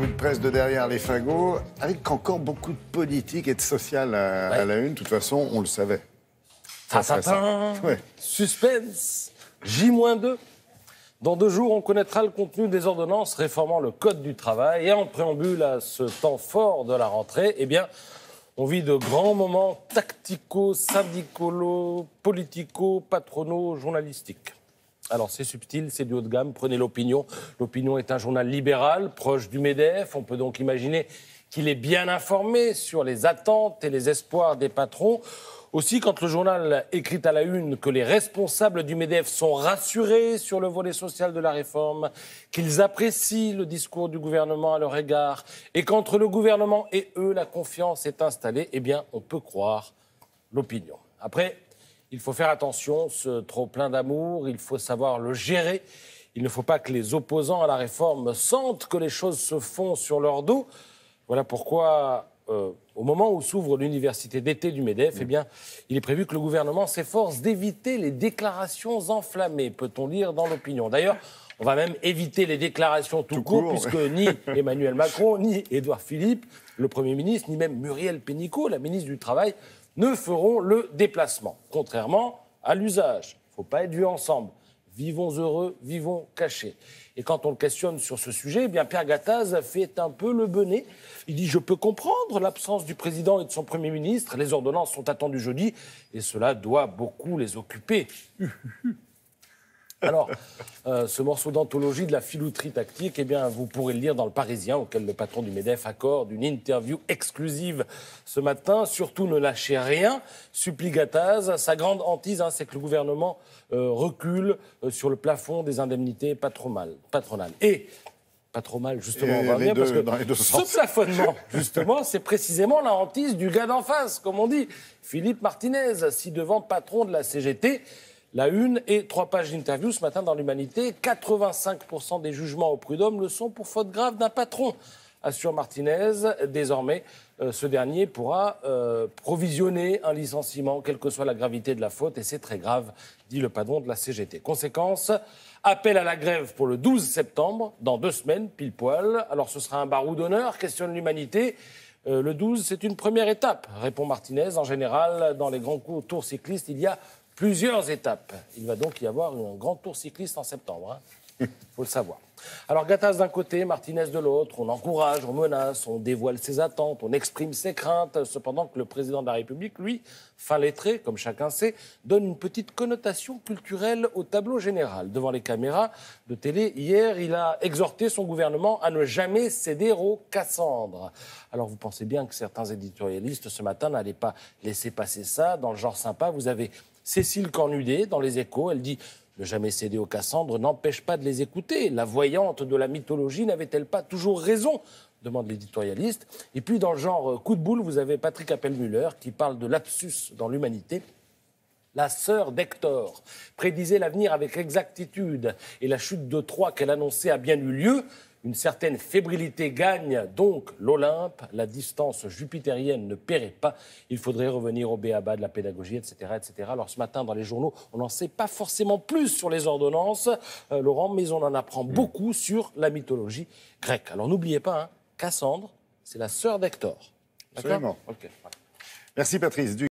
revue de presse de Derrière les fagots, avec encore beaucoup de politique et de social à la une. De toute façon, on le savait. Ouais. Suspense, J-2. Dans 2 jours, on connaîtra le contenu des ordonnances réformant le Code du travail. Et en préambule à ce temps fort de la rentrée, eh bien, on vit de grands moments tactico, syndicalo, politico, patronaux, journalistiques. Alors, c'est subtil, c'est du haut de gamme. Prenez l'Opinion. L'Opinion est un journal libéral, proche du MEDEF. On peut donc imaginer qu'il est bien informé sur les attentes et les espoirs des patrons. Aussi, quand le journal écrit à la une que les responsables du MEDEF sont rassurés sur le volet social de la réforme, qu'ils apprécient le discours du gouvernement à leur égard, et qu'entre le gouvernement et eux, la confiance est installée, eh bien, on peut croire l'Opinion. Après, il faut faire attention, ce trop-plein d'amour, il faut savoir le gérer. Il ne faut pas que les opposants à la réforme sentent que les choses se font sur leur dos. Voilà pourquoi, au moment où s'ouvre l'université d'été du MEDEF, eh bien, il est prévu que le gouvernement s'efforce d'éviter les déclarations enflammées, peut-on lire dans l'Opinion. D'ailleurs, on va même éviter les déclarations tout court, puisque ni Emmanuel Macron, ni Édouard Philippe, le Premier ministre, ni même Muriel Pénicaud, la ministre du Travail, ne feront le déplacement. Contrairement à l'usage. Il ne faut pas être vus ensemble. Vivons heureux, vivons cachés. Et quand on le questionne sur ce sujet, eh bien Pierre Gattaz fait un peu le benêt. Il dit « Je peux comprendre l'absence du président et de son Premier ministre. Les ordonnances sont attendues jeudi et cela doit beaucoup les occuper. » Alors, ce morceau d'anthologie de la filouterie tactique, eh bien, vous pourrez le lire dans Le Parisien, auquel le patron du MEDEF accorde une interview exclusive ce matin. Surtout, ne lâchez rien, supplie Gattaz. Sa grande hantise, c'est que le gouvernement recule sur le plafond des indemnités patronales. Et pas trop mal, justement, on va revenir, parce que ce plafonnement, justement, c'est précisément la hantise du gars d'en face, comme on dit, Philippe Martinez, ci-devant patron de la CGT. La une et 3 pages d'interview ce matin dans l'Humanité. 85% des jugements au prud'homme le sont pour faute grave d'un patron, assure Martinez. Désormais, ce dernier pourra provisionner un licenciement, quelle que soit la gravité de la faute, et c'est très grave, dit le patron de la CGT. Conséquence, appel à la grève pour le 12 septembre, dans 2 semaines, pile poil. Alors ce sera un barreau d'honneur, questionne l'Humanité. Le 12, c'est une première étape, répond Martinez. En général, dans les grands tours cyclistes, il y a plusieurs étapes. Il va donc y avoir un grand tour cycliste en septembre. Il faut le savoir. Alors, Gattaz d'un côté, Martinez de l'autre. On encourage, on menace, on dévoile ses attentes, on exprime ses craintes. Cependant que le président de la République, lui, fin lettré, comme chacun sait, donne une petite connotation culturelle au tableau général. Devant les caméras de télé, hier, il a exhorté son gouvernement à ne jamais céder aux Cassandres. Alors, vous pensez bien que certains éditorialistes, ce matin, n'allaient pas laisser passer ça. Dans le genre sympa, vous avez Cécile Cornudet, dans Les Échos, elle dit « Ne jamais céder aux Cassandres n'empêche pas de les écouter. La voyante de la mythologie n'avait-elle pas toujours raison ?» demande l'éditorialiste. Et puis, dans le genre coup de boule, vous avez Patrick Appelmuller qui parle de lapsus dans l'Humanité. La sœur d'Hector prédisait l'avenir avec exactitude et la chute de Troie qu'elle annonçait a bien eu lieu. Une certaine fébrilité gagne donc l'Olympe. La distance jupitérienne ne paierait pas. Il faudrait revenir au b.a.-ba de la pédagogie, etc., etc. Alors ce matin, dans les journaux, on n'en sait pas forcément plus sur les ordonnances, Laurent, mais on en apprend beaucoup sur la mythologie grecque. Alors n'oubliez pas, Cassandre, c'est la sœur d'Hector. Absolument. Okay. Merci Patrice.